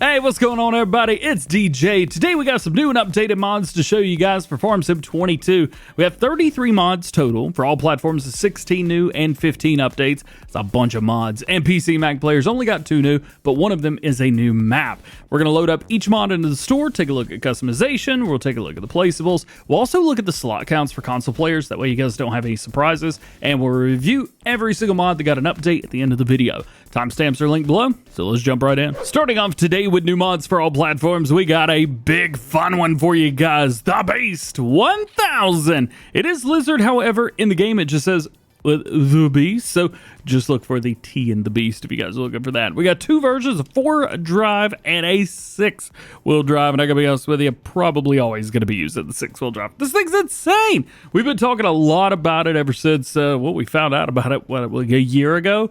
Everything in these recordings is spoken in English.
Hey, what's going on, everybody? It's DJ. Today we got some new and updated mods to show you guys for Farm Sim 22. We have 33 mods total for all platforms, 16 new and 15 updates. It's a bunch of mods, and PC Mac players only got 2 new, but one of them is a new map. We're going to load up each mod into the store, take a look at customization, we'll take a look at the placeables, we'll also look at the slot counts for console players, that way you guys don't have any surprises, and we'll review every single mod that got an update at the end of the video. Timestamps are linked below, so let's jump right in. Starting off today with new mods for all platforms, we got a big fun one for you guys. The Beast 1000. It is Lizard, however, in the game it just says the Beast, so just look for the T in the Beast if you guys are looking for that. We got 2 versions, a 4-drive and a 6-wheel drive, and I gotta be honest with you, probably always gonna be using the 6-wheel drive. This thing's insane. We've been talking a lot about it ever since what we found out about it, what, like a year ago.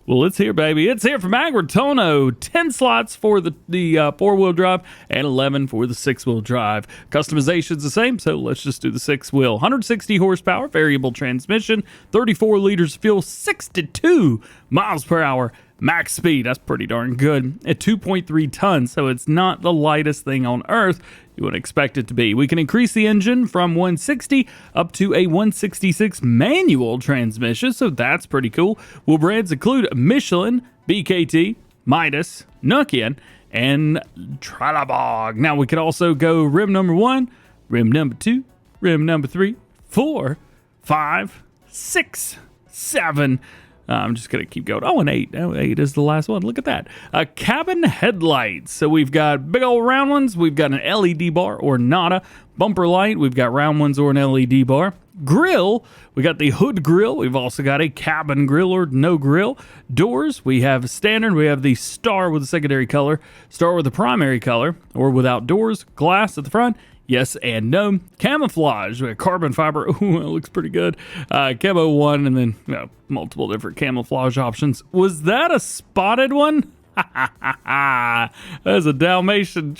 Well, it's here, baby. It's here from Agritono. 10 slots for the 4-wheel drive and 11 for the 6-wheel drive. Customization's the same, so let's just do the 6-wheel. 160 horsepower, variable transmission, 34 liters of fuel, 62 miles per hour. Max speed, that's pretty darn good, at 2.3 tons, so it's not the lightest thing on earth you would expect it to be. We can increase the engine from 160 up to a 166 manual transmission, so that's pretty cool. Wheel brands include Michelin, BKT, Midas, Nokian, and Trelleborg. Now we could also go rim number 1, rim number 2, rim number 3, 4, 5, 6, 7. I'm just going to keep going. Oh, and 8. Oh, 8 is the last one. Look at that. Cabin headlights. So we've got big old round ones. We've got an LED bar or nada. Bumper light. We've got round ones or an LED bar. Grill. We got the hood grill. We've also got a cabin grill or no grill. Doors. We have standard. We have the star with a secondary color. Star with a primary color. Or without doors. Glass at the front. Yes and no. Camouflage. We have carbon fiber. Ooh, it looks pretty good. Camo 1, and then multiple different camouflage options. Was that a spotted one? That's a Dalmatian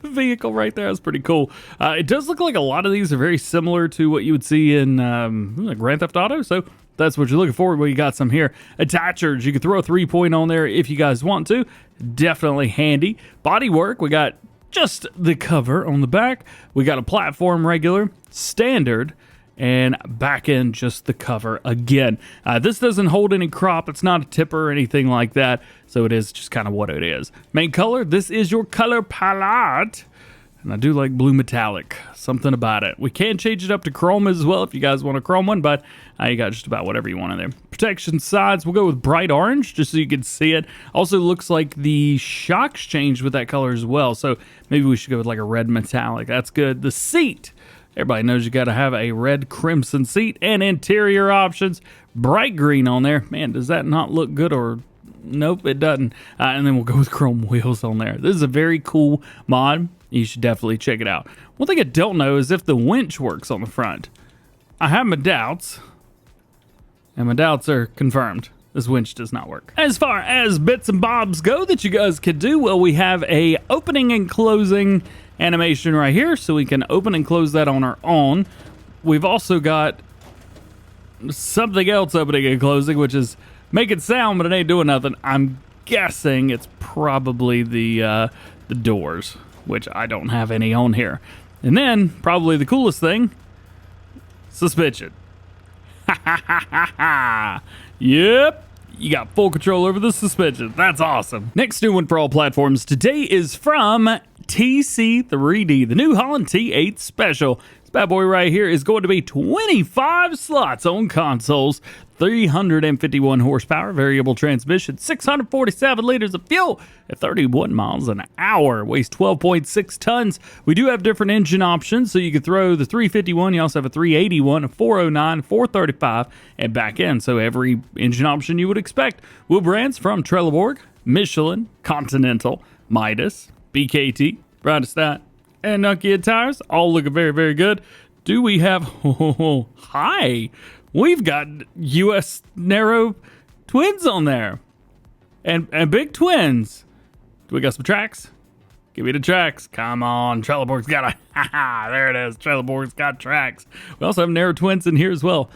vehicle right there. That's pretty cool. It does look like a lot of these are very similar to what you would see in Grand Theft Auto, so that's what you're looking for. Well, you got some here. Attachers. You can throw a 3-point on there if you guys want to. Definitely handy. Bodywork. We got just the cover on the back. We got a platform regular, standard, and back end just the cover again. This doesn't hold any crop. It's not a tipper or anything like that, so it is just kind of what it is. Main color, this is your color palette, and I do like blue metallic. Something about it. We can change it up to chrome as well if you guys want a chrome one, but you got just about whatever you want in there. Protection sides, we'll go with bright orange just so you can see it. Also looks like the shocks changed with that color as well, so maybe we should go with like a red metallic. That's good. The seat, everybody knows you got to have a red crimson seat. And interior options, bright green on there. Man, does that not look good? Or nope, it doesn't. And then we'll go with chrome wheels on there. This is a very cool mod. You should definitely check it out. One thing I don't know is if the winch works on the front. I have my doubts, and my doubts are confirmed. This winch does not work. As far as bits and bobs go that you guys could do, well, we have a opening and closing animation right here, so we can open and close that on our own. We've also got something else opening and closing, which is making sound, but it ain't doing nothing. I'm guessing it's probably the doors, which I don't have any on here. And then, probably the coolest thing, suspension. Yep, you got full control over the suspension. That's awesome. Next new one for all platforms today is from TC3D, the new Holland T8 Special. This bad boy right here is going to be 25 slots on consoles, 351 horsepower, variable transmission, 647 liters of fuel at 31 miles an hour, weighs 12.6 tons. We do have different engine options, so you can throw the 351, you also have a 381, a 409, 435, and back end, so every engine option you would expect. Wheel brands from Trelleborg, Michelin, Continental, Midas, BKT, VADERSTAD, and Nokian tires, all looking very, very good. Do we have, hi, we've got US narrow twins on there, and big twins. Do we got some tracks? Give me the tracks. Come on. Trelleborg's got a... there it is. Trelleborg's got tracks. We also have narrow twins in here as well.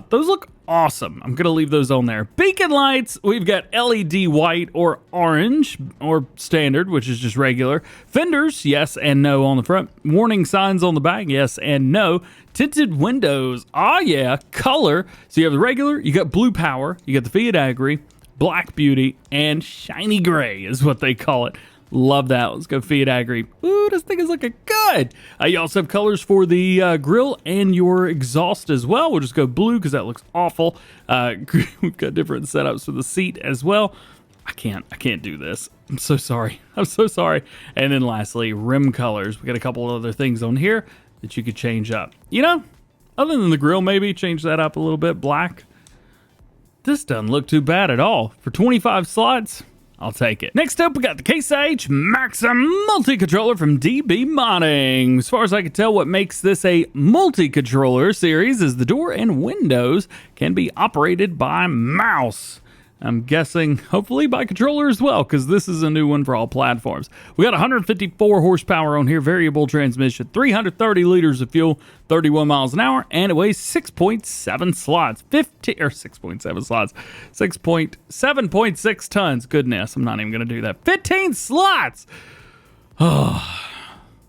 Those look awesome. I'm going to leave those on there. Beacon lights. We've got LED white or orange or standard, which is just regular. Fenders, yes and no on the front. Warning signs on the back, yes and no. Tinted windows. Oh, yeah. Color. So you have the regular. You got blue power. You got the Fiat Agri, black beauty, and shiny gray is what they call it. Love that. Let's go Fiat Agri. Ooh, this thing is looking good. You also have colors for the grill and your exhaust as well. We'll just go blue because that looks awful. We've got different setups for the seat as well. I can't do this. I'm so sorry. I'm so sorry. And then lastly, rim colors. We got a couple other things on here that you could change up. You know, other than the grill, maybe change that up a little bit. Black. This doesn't look too bad at all. For 25 slots, I'll take it. Next up, we got the IH Maxxum multi-controller from DB Modding. As far as I can tell, what makes this a multi-controller series is the door and windows can be operated by mouse. I'm guessing, hopefully, by controller as well, because this is a new one for all platforms. We got 154 horsepower on here, variable transmission, 330 liters of fuel, 31 miles an hour, and it weighs 6.7 slots. 7.6 tons. Goodness, I'm not even going to do that. 15 slots! Oh.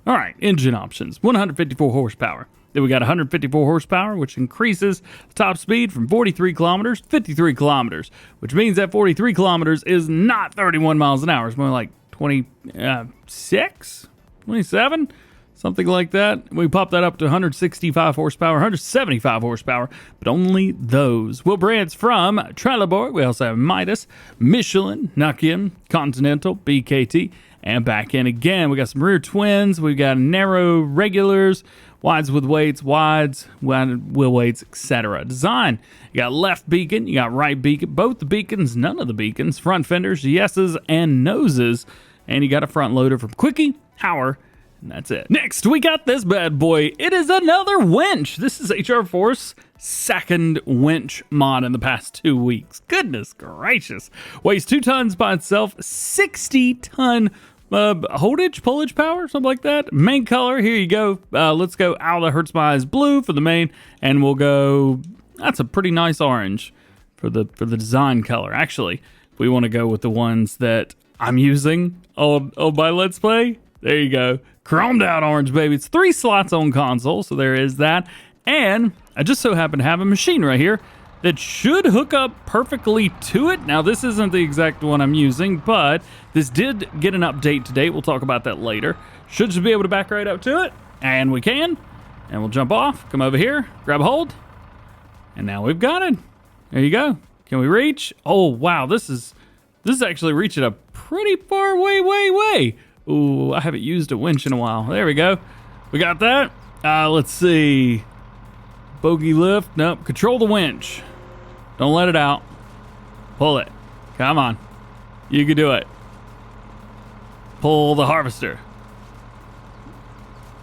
All right, engine options, 154 horsepower. Then we got 154 horsepower, which increases the top speed from 43 kilometers to 53 kilometers, which means that 43 kilometers is not 31 miles an hour. It's more like 26, 27, something like that. We pop that up to 165 horsepower, 175 horsepower, but only those. Wheel brands from Trelleborg. We also have Midas, Michelin, Nokian, Continental, BKT, and back in again. We got some rear twins. We've got narrow regulars, wides with weights, wides, wide wheel weights, etc. Design. You got left beacon, you got right beacon, both the beacons, none of the beacons, front fenders, yeses and noses, and you got a front loader from Quickie, Hauer, and that's it. Next, we got this bad boy. It is another winch. This is HR Force second winch mod in the past 2 weeks. Goodness gracious. Weighs 2 tons by itself, 60-ton holdage, pullage power, something like that. Main color, here you go. Let's go out of Hurts My Eyes blue for the main, and we'll go, that's a pretty nice orange for the design color. Actually, if we want to go with the ones that I'm using on my Let's Play, there you go. Chromed out orange, baby. It's 3 slots on console, so there is that. And I just so happen to have a machine right here that should hook up perfectly to it. Now, this isn't the exact one I'm using, but this did get an update today. We'll talk about that later. Should just be able to back right up to it, and we can. And we'll jump off, come over here, grab a hold, and now we've got it. There you go. Can we reach? Oh, wow, this is actually reaching a pretty far way. Ooh, I haven't used a winch in a while. There we go. We got that. Let's see. Bogey lift. Nope. Control the winch. Don't let it out. Pull it. Come on. You can do it. Pull the harvester.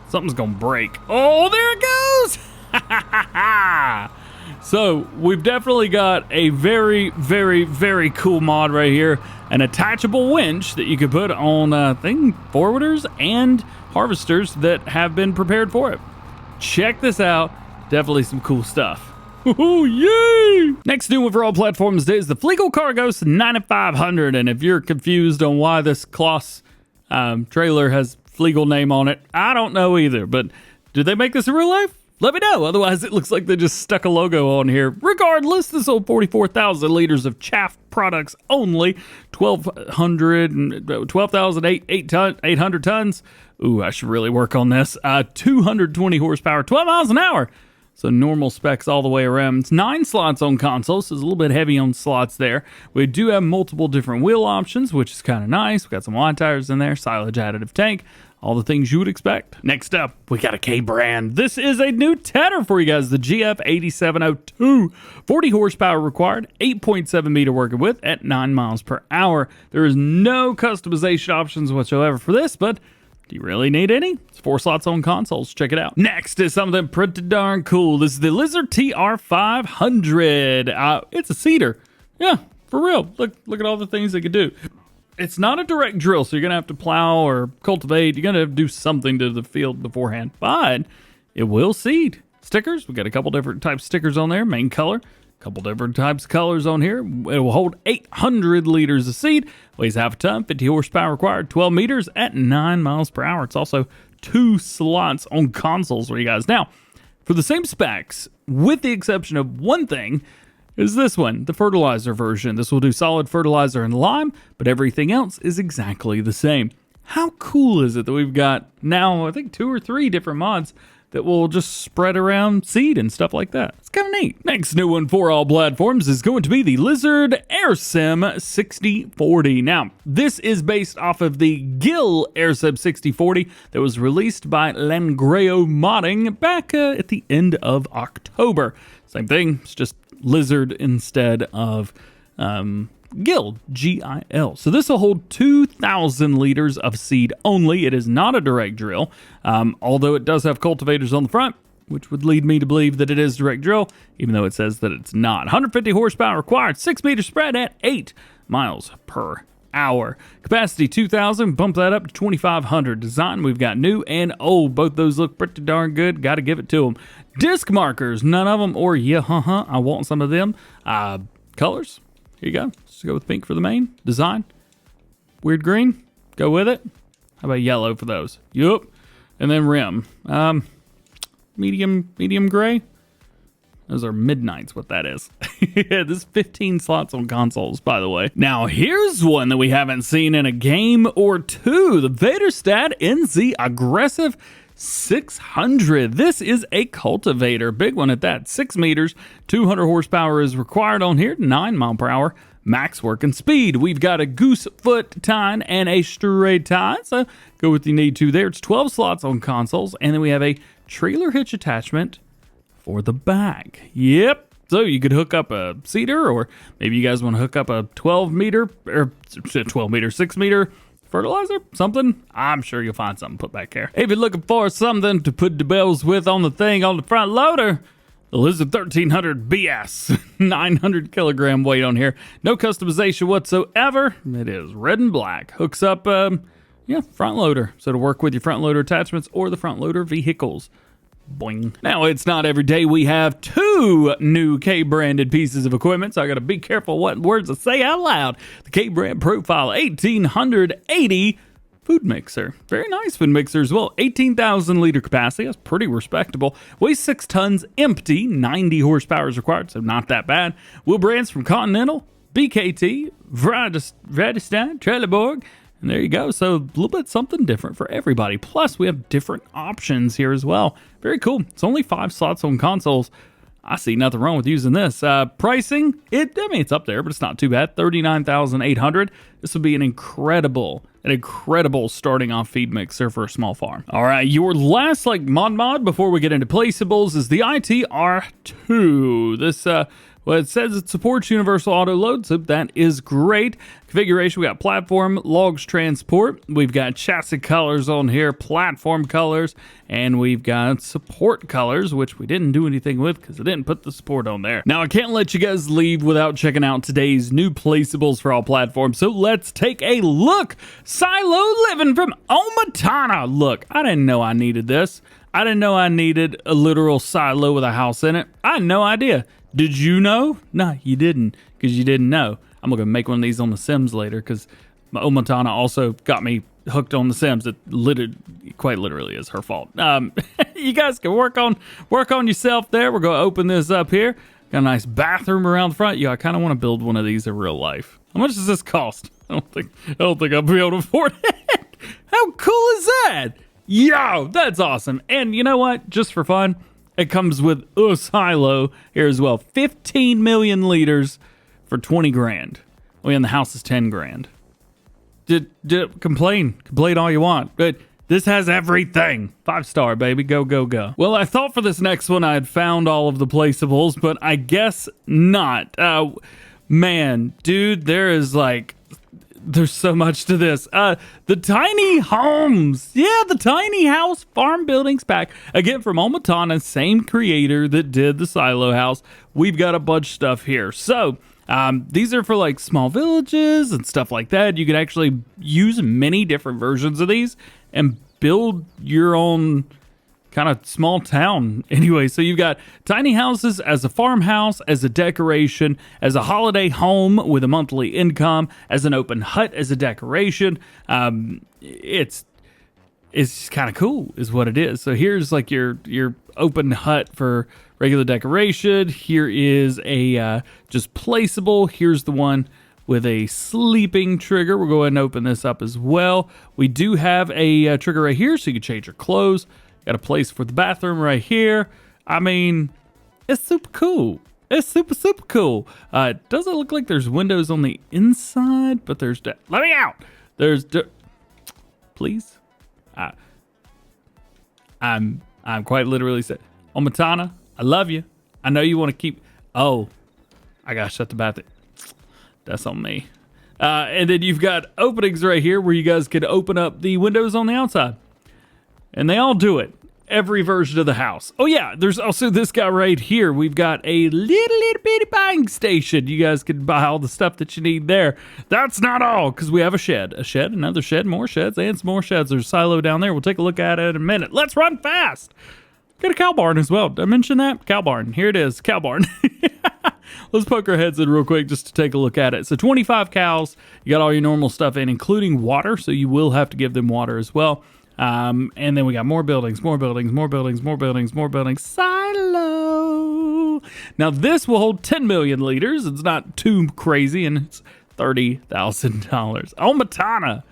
Something's gonna break. Oh, there it goes! So, we've definitely got a very, very, very cool mod right here. An attachable winch that you could put on forwarders and harvesters that have been prepared for it. Check this out. Definitely some cool stuff. Ooh, yay! Next new one for all platforms today is the Fliegl Cargos 9500. And if you're confused on why this Kloss trailer has Fliegl name on it, I don't know either. But did they make this in real life? Let me know. Otherwise, it looks like they just stuck a logo on here. Regardless, this sold 44,000 liters of chaff products only. 12,800 tons. Ooh, I should really work on this. 220 horsepower, 12 miles an hour. So normal specs all the way around. It's 9 slots on console, so it's a little bit heavy on slots there. We do have multiple different wheel options, which is kind of nice. We got some wide tires in there, silage additive tank, all the things you would expect. Next up, we got a K brand. This is a new tedder for you guys, the GF 8702. 40 horsepower required, 8.7 meter working width at 9 miles per hour. There is no customization options whatsoever for this, but do you really need any? It's 4 slots on consoles. Check it out. Next is something pretty darn cool. This is the Lizard TR500. It's a cedar. Yeah, for real. Look at all the things they could do. It's not a direct drill, so you're going to have to plow or cultivate. You're going to have to do something to the field beforehand, but it will seed. Stickers, we got a couple different types of stickers on there. Main color, a couple different types of colors on here. It will hold 800 liters of seed, weighs half a ton, 50 horsepower required, 12 meters at 9 miles per hour. It's also 2 slots on consoles for you guys. Now, for the same specs, with the exception of one thing, is this one, the fertilizer version. This will do solid fertilizer and lime, but everything else is exactly the same. How cool is it that we've got now, I think 2 or 3 different mods that will just spread around seed and stuff like that. It's kind of neat. Next new one for all platforms is going to be the Lizard Airsem 6040. Now, this is based off of the Gill Airsem 6040 that was released by Langreo Modding back at the end of October. Same thing, it's just Lizard instead of Gill, G-I-L. So this will hold 2,000 liters of seed only. It is not a direct drill, although it does have cultivators on the front, which would lead me to believe that it is direct drill, even though it says that it's not. 150 horsepower required, 6 meter spread at 8 miles per hour. Capacity 2,000, bump that up to 2,500. Design, we've got new and old. Both those look pretty darn good. Got to give it to them. Disc markers, none of them, or I want some of them. Colors, here you go. Let's go with pink for the main. Design, weird green, go with it. How about yellow for those? Yup. And then rim, medium gray. Those are midnights, what that is. Yeah, this is 15 slots on consoles, by the way. Now, here's one that we haven't seen in a game or two. The VADERSTAD NZ Aggressive 600. This is a cultivator, big one at that. 6 meters, 200 horsepower is required on here, 9 mile per hour. Max working speed. We've got a goose foot tine and a straight tine, so go with you need to there. It's 12 slots on consoles, and then we have a trailer hitch attachment for the back. Yep. So you could hook up a seeder, or maybe you guys want to hook up a 6 meter fertilizer, something. I'm sure you'll find something put back there. If you're looking for something to put the bells with on the thing on the front loader, the Lizard 1300 BS, 900 kilogram weight on here. No customization whatsoever. It is red and black. Hooks up, front loader. So to work with your front loader attachments or the front loader vehicles. Boing. Now, it's not every day we have 2 new K-branded pieces of equipment, so I gotta be careful what words I say out loud. The K-brand Profile 1880 food mixer. Very nice food mixer as well. 18,000 liter capacity. That's pretty respectable. Weighs 6 tons empty. 90 horsepower is required, so not that bad. Wheel brands from Continental, BKT, VADERSTAD, Trelleborg. And there you go. So a little bit something different for everybody. Plus, we have different options here as well. Very cool. It's only 5 slots on consoles. I see nothing wrong with using this. Pricing, it's up there, but it's not too bad. $39,800. This would be an incredible starting off feed mixer for a small farm. All right, your last mod before we get into placeables is the ITRTwo. This well, it says it supports universal auto load, so that is great. Configuration, we got platform, logs transport. We've got chassis colors on here, platform colors, and we've got support colors, which we didn't do anything with because I didn't put the support on there. Now, I can't let you guys leave without checking out today's new placeables for all platforms, so let's take a look. Silo Living from Omatana. Look, I didn't know I needed this. I didn't know I needed a literal silo with a house in it. I had no idea. Did you know? No, you didn't, because you didn't know. I'm going to make one of these on The Sims later, because my Omatana also got me hooked on The Sims. It quite literally is her fault. You guys can work on yourself there. We're going to open this up here. Got a nice bathroom around the front. Yeah, I kind of want to build one of these in real life. How much does this cost? I don't think I'll be able to afford it. How cool is that? Yo, that's awesome. And you know what? Just for fun, it comes with a silo here as well. 15 million liters for 20 grand. Well, and the house is 10 grand. Complain all you want. But this has everything. 5-star, baby. Go, go, go. Well, I thought for this next one I had found all of the placeables, but I guess not. Man, dude, there's so much to this. The tiny homes. Yeah, the tiny house Farmbuildings pack. Again, from Omatana, same creator that did the silo house. We've got a bunch of stuff here. So These are for like small villages and stuff like that. You can actually use many different versions of these and build your own kind of small town anyway. So you've got tiny houses as a farmhouse, as a decoration, as a holiday home with a monthly income, as an open hut as a decoration. It's kind of cool is what it is. So here's like your open hut for regular decoration. Here is a just placeable. Here's the one with a sleeping trigger. We'll go ahead and open this up as well. We do have a trigger right here so you can change your clothes. Got a place for the bathroom right here. I mean, it's super cool. It's super cool. It doesn't look like there's windows on the inside, but there's... Let me out! There's... Please? I'm quite literally said, oh, Matana, I love you. I know you want to keep... Oh, I gotta shut the bathroom. That's on me. And then you've got openings right here where you guys can open up the windows on the outside. And they all do it. Every version of the house. Oh yeah, there's also this guy right here. We've got a little bitty buying station. You guys can buy all the stuff that you need there. That's not all, because we have a shed, another shed, more sheds, and some more sheds. There's a silo down there. We'll take a look at it in a minute. Let's run fast. Got a cow barn as well. Did I mention that? Cow barn. Here it is, cow barn. Let's poke our heads in real quick just to take a look at it. So 25 cows. You got all your normal stuff in, including water. So you will have to give them water as well. And then we got more buildings. Silo. Now this will hold 10 million liters. It's not too crazy, and it's $30,000. Oh, Matana,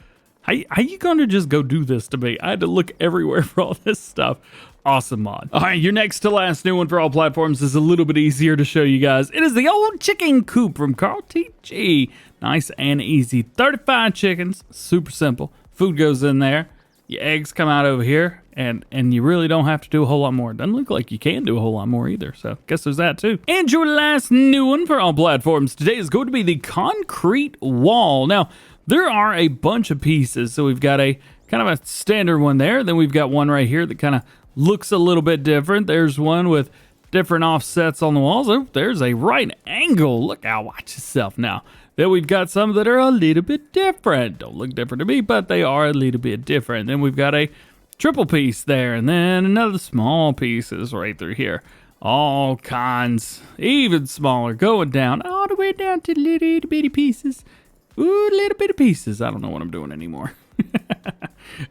how you going to just go do this to me? I had to look everywhere for all this stuff. Awesome mod. All right, your next to last new one for all platforms is a little bit easier to show you guys. It is the old Chicken Coop from Carl TG. Nice and easy. 35 chickens. Super simple. Food goes in there. Your eggs come out over here, and you really don't have to do a whole lot more. It doesn't look like you can do a whole lot more either, so guess there's that too. And your last new one for all platforms today is going to be the concrete wall. Now, there are a bunch of pieces, so we've got a kind of a standard one there. Then we've got one right here that kind of looks a little bit different. There's one with different offsets on the walls. Oh, there's a right angle. Look out, watch yourself now. Then we've got some that are a little bit different. Don't look different to me, but they are a little bit different. Then we've got a triple piece there, and then another small pieces right through here. All kinds, even smaller, going down, all the way down to little bitty pieces. Ooh, little bitty pieces. I don't know what I'm doing anymore.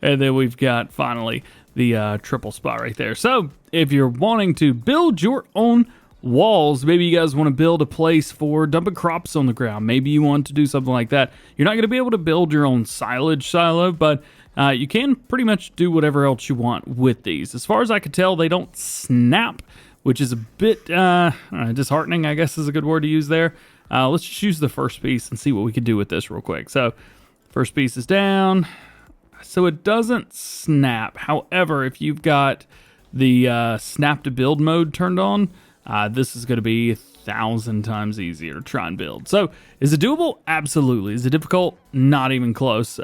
And then we've got, finally, the triple spot right there. So, if you're wanting to build your own walls, maybe you guys want to build a place for dumping crops on the ground. Maybe you want to do something like that. You're not going to be able to build your own silage silo, but you can pretty much do whatever else you want with these. As far as I can tell, they don't snap, which is a bit disheartening, I guess is a good word to use there. Let's just use the first piece and see what we can do with this real quick. So, first piece is down. So it doesn't snap. However, if you've got the snap to build mode turned on, this is going to be 1,000 times easier to try and build. So, is it doable? Absolutely. Is it difficult? Not even close.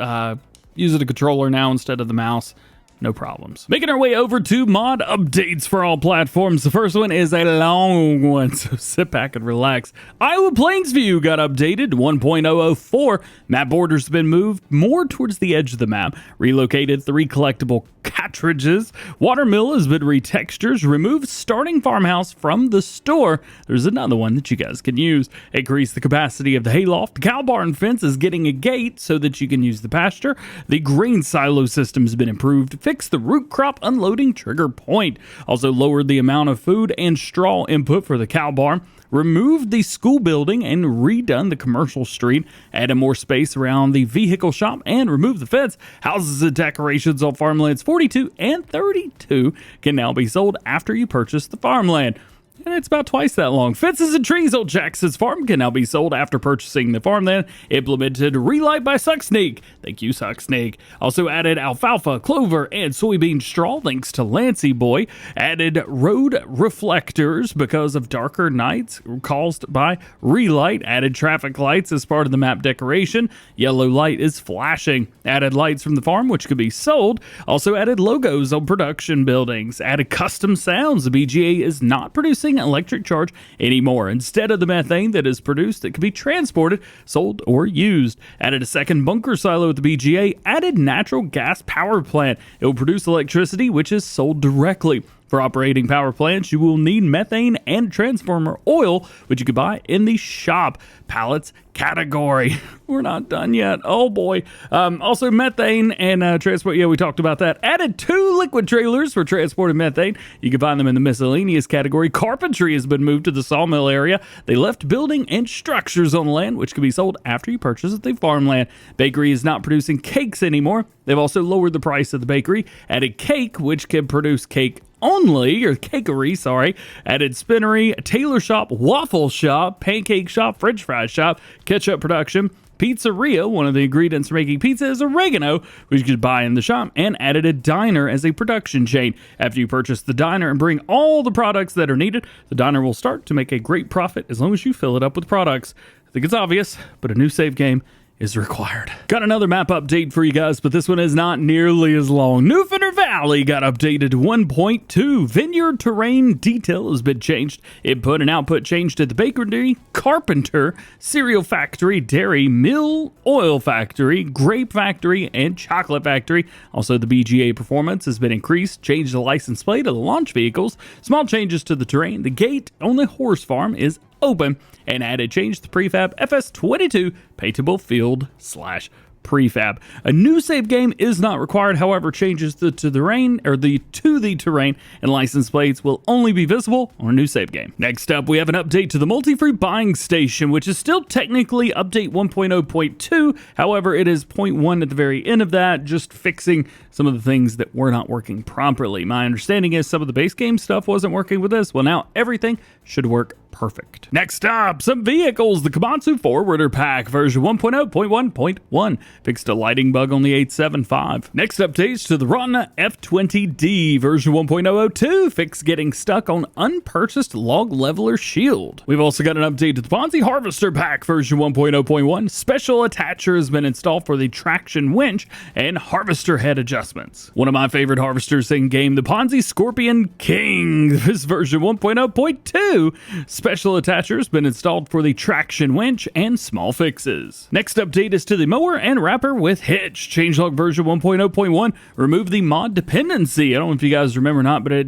Using a controller now instead of the mouse. No problems. Making our way over to mod updates for all platforms. The first one is a long one, so sit back and relax. Iowa Plainsview got updated 1.004. Map borders have been moved more towards the edge of the map. Relocated 3 collectible cartridges. Watermill has been retextured. Removed starting farmhouse from the store. There's another one that you guys can use. Increase the capacity of the hayloft. The cow barn fence is getting a gate so that you can use the pasture. The grain silo system has been improved. Fixed the root crop unloading trigger point. Also lowered the amount of food and straw input for the cow barn. Removed the school building and redone the commercial street. Added more space around the vehicle shop and removed the fence. Houses and decorations on farmlands 42 and 32 can now be sold after you purchase the farmland. And it's about twice that long. Fences and trees on Jackson's farm can now be sold after purchasing the farmland. Implemented Relight by Sucksnake. Thank you, Sucksnake. Also added alfalfa, clover, and soybean straw, thanks to Lancy Boy. Added road reflectors because of darker nights caused by Relight. Added traffic lights as part of the map decoration. Yellow light is flashing. Added lights from the farm, which could be sold. Also added logos on production buildings. Added custom sounds. The BGA is not producing producing electric charge anymore. Instead of the methane that is produced, it can be transported, sold, or used. Added a second bunker silo with the BGA. Added natural gas power plant. It will produce electricity, which is sold directly. For operating power plants, you will need methane and transformer oil, which you can buy in the shop. Pallets category. We're not done yet. Oh boy. Also methane and transport. Yeah, we talked about that. Added 2 liquid trailers for transporting methane. You can find them in the miscellaneous category. Carpentry has been moved to the sawmill area. They left building and structures on the land, which can be sold after you purchase the farmland. Bakery is not producing cakes anymore. They've also lowered the price of the bakery. Added cake, which can produce cake only, or cakery, sorry. Added spinnery, tailor shop, waffle shop, pancake shop, french fry shop, ketchup production, pizzeria. One of the ingredients for making pizza is oregano, which you could buy in the shop, and added a diner as a production chain. After you purchase the diner and bring all the products that are needed, the diner will start to make a great profit as long as you fill it up with products. I think it's obvious, but a new save game is required. Got another map update for you guys, but this one is not nearly as long. Neuffener Valley got updated to 1.2. Vineyard terrain detail has been changed. Input and output changed at the bakery, carpenter, cereal factory, dairy, mill, oil factory, grape factory, and chocolate factory. Also, the BGA performance has been increased. Changed the license plate of the launch vehicles. Small changes to the terrain. The gate on the horse farm is open, and added change the prefab FS22 paintable field / prefab. A new save game is not required. However, changes to the terrain and license plates will only be visible on a new save game. Next up, we have an update to the Multifruit buying station, which is still technically update 1.0.2. However, it is 0.1 at the very end of that, just fixing some of the things that were not working properly. My understanding is some of the base game stuff wasn't working with this. Well, now everything should work perfect. Next up, some vehicles. The Komatsu Forwarder Pack version 1.0.1.1 fixed a lighting bug on the 875. Next updates to the Rottne F20D version 1.0.2 fixed getting stuck on unpurchased log leveler shield. We've also got an update to the Ponsse Harvester Pack version 1.0.1. Special attacher has been installed for the traction winch and harvester head adjustments. One of my favorite harvesters in game, the Ponsse ScorpionKing. This version 1.0.2. Special attacher has been installed for the traction winch and small fixes. Next update is to the Mower and Wrapper with Hitch. Changelog version 1.0.1 removed the mod dependency. I don't know if you guys remember or not, but it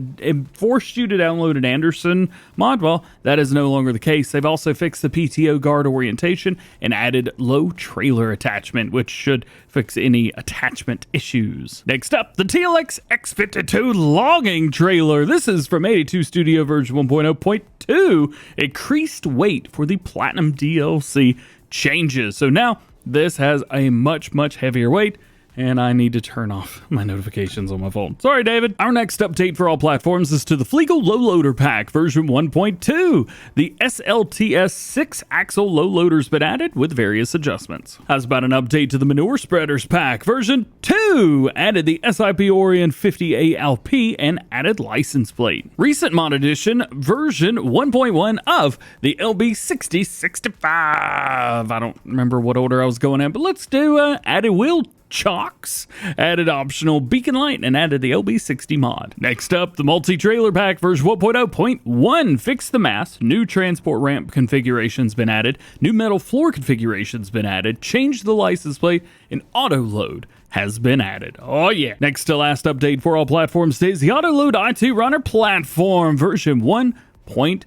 forced you to download an Anderson mod. Well, that is no longer the case. They've also fixed the PTO guard orientation and added low trailer attachment, which should fix any attachment issues. Next up, the TLX X52 logging trailer. This is from 82 Studio version 1.0.2. Increased weight for the Platinum DLC changes. So now this has a much heavier weight, and I need to turn off my notifications on my phone. Sorry, David. Our next update for all platforms is to the Fliegl Lowloader Pack version 1.2. The SLTS 6-axle low loader's been added with various adjustments. How's about an update to the Manure Spreaders Pack version 2? Added the SIP Orion 50A LP and added license plate. Recent mod edition version 1.1 of the LB6065. I don't remember what order I was going in, but let's do added wheel chocks, added optional beacon light, and added the LB60 mod. Next up, the multi-trailer pack version 1.0.1 fixed the mast, new transport ramp configuration's been added, new metal floor configuration's been added, changed the license plate, and auto-load has been added. Oh yeah. Next to last update for all platforms today is the AutoLoad IT-Runner platform version 1.1.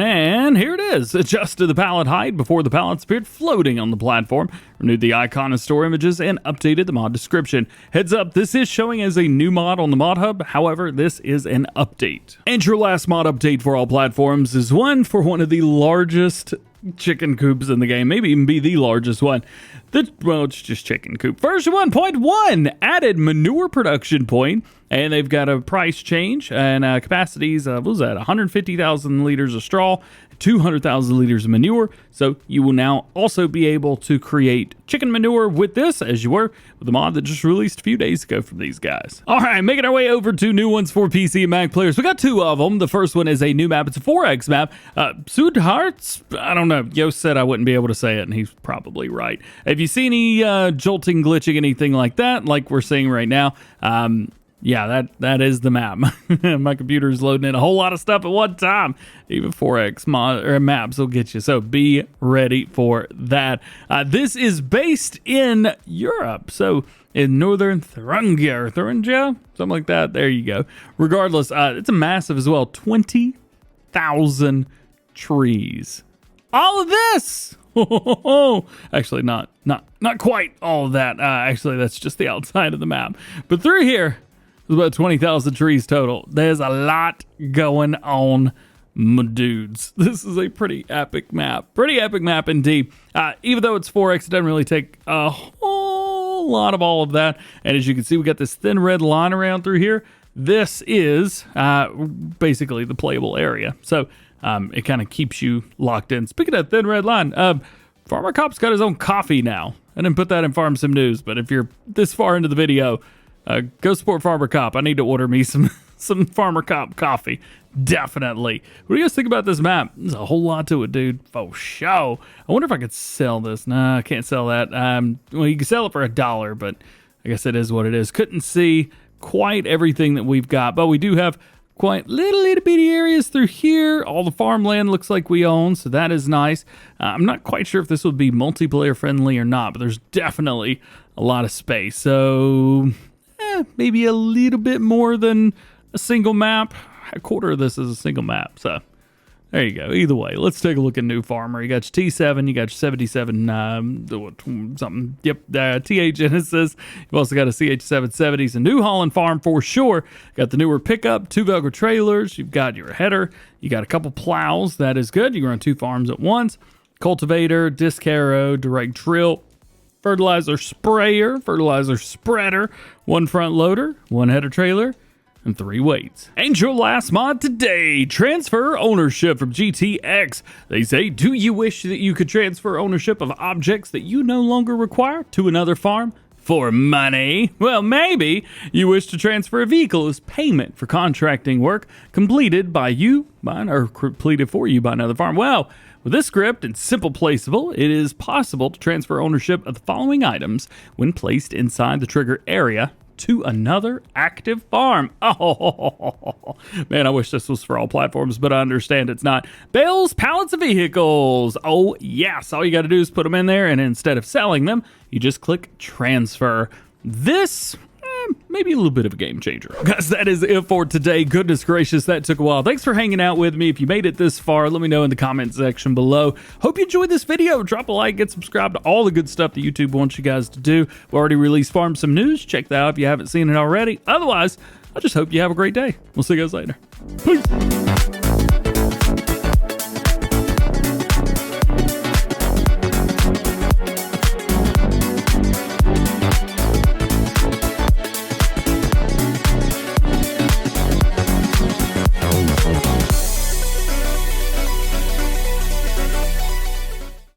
And here it is. Adjusted the pallet height before the pallets appeared floating on the platform, renewed the icon and store images, and updated the mod description. Heads up, this is showing as a new mod on the mod hub. However, this is an update. And your last mod update for all platforms is one for one of the largest chicken coops in the game, maybe even be the largest one. Well, it's just Chicken Coop. Version 1.1 added manure production point, and they've got a price change and capacities of, what was that, 150,000 liters of straw, 200,000 liters of manure. So you will now also be able to create chicken manure with this, as you were with the mod that just released a few days ago from these guys. All right, making our way over to new ones for PC and Mac players. We got two of them. The first one is a new map. It's a 4X map. Suedharz? I don't know. Yost said I wouldn't be able to say it, and he's probably right. If you see any jolting, glitching, anything like that, like we're seeing right now, yeah, that is the map. My computer is loading in a whole lot of stuff at one time. Even 4X maps will get you. So be ready for that. This is based in Europe. So in northern Thuringia, something like that. There you go. Regardless, it's a massive as well. 20,000 trees. All of this. Actually, not quite all of that. Actually, that's just the outside of the map. But through here, there's about 20,000 trees total. There's a lot going on, my dudes. This is a pretty epic map. Pretty epic map indeed. Even though it's 4X, it doesn't really take a whole lot of all of that. And as you can see, we got this thin red line around through here. This is basically the playable area. So it kind of keeps you locked in. Speaking of thin red line, Farmer Cop's got his own coffee now. I didn't put that in Farm Sim News, but if you're this far into the video, go support Farmer Cop. I need to order me some Farmer Cop coffee. Definitely. What do you guys think about this map? There's a whole lot to it, dude. For sure. I wonder if I could sell this. Nah, I can't sell that. Well, you can sell it for $1, but I guess it is what it is. Couldn't see quite everything that we've got, but we do have quite little bitty areas through here. All the farmland looks like we own, so that is nice. I'm not quite sure if this would be multiplayer friendly or not, but there's definitely a lot of space. So maybe a little bit more than a single map. A quarter of this is a single map, so there you go. Either way, let's take a look at New Farmer. You got your T7, you got your 77, something. Yep, T8 Genesis. You've also got a CH770s, a New Holland farm for sure. Got the newer pickup, 2 Velcro trailers. You've got your header. You got a couple plows. That is good. You can run 2 farms at once. Cultivator, disc harrow, direct drill, fertilizer sprayer, fertilizer spreader, 1 front loader, 1 header trailer, and 3 weights. And your last mod today, transfer ownership from GTX. They say, do you wish that you could transfer ownership of objects that you no longer require to another farm for money? Well, maybe you wish to transfer a vehicle as payment for contracting work completed by you, or completed for you by another farm. Well, with this script and simple placeable, it is possible to transfer ownership of the following items when placed inside the trigger area to another active farm. Oh, man, I wish this was for all platforms, but I understand it's not. Bales, pallets, of vehicles. Oh, yes. All you got to do is put them in there, and instead of selling them, you just click transfer. This maybe a little bit of a game changer. Guys, that is it for today. Goodness gracious, that took a while. Thanks for hanging out with me. If you made it this far, let me know in the comment section below. Hope you enjoyed this video. Drop a like, get subscribed to all the good stuff that YouTube wants you guys to do. We already released Farm Sim News. Check that out if you haven't seen it already. Otherwise, I just hope you have a great day. We'll see you guys later. Peace.